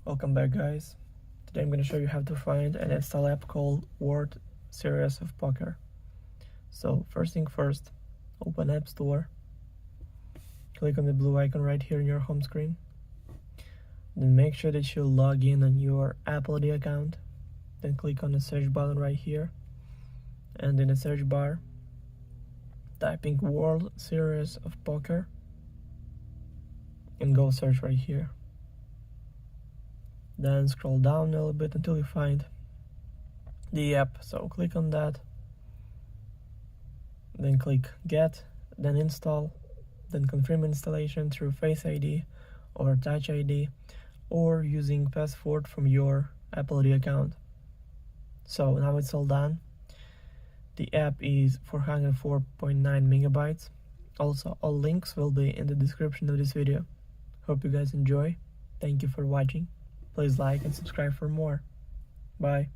Welcome back, guys. Today I'm going to show you how to find and install app called World Series of Poker. So first thing first, open App Store, click on the blue icon right here in your home screen, then make sure that you log in on your Apple ID account, then click on the search button right here, and in the search bar typing World Series of Poker and go search right here. Then scroll down a little bit until you find the app, so click on that, then click get, then install, then confirm installation through Face ID or Touch ID or using password from your Apple ID account. So now it's all done. The app is 404.9 megabytes. Also, all links will be in the description of this video. Hope you guys enjoy. Thank you for watching. Please like and subscribe for more. Bye.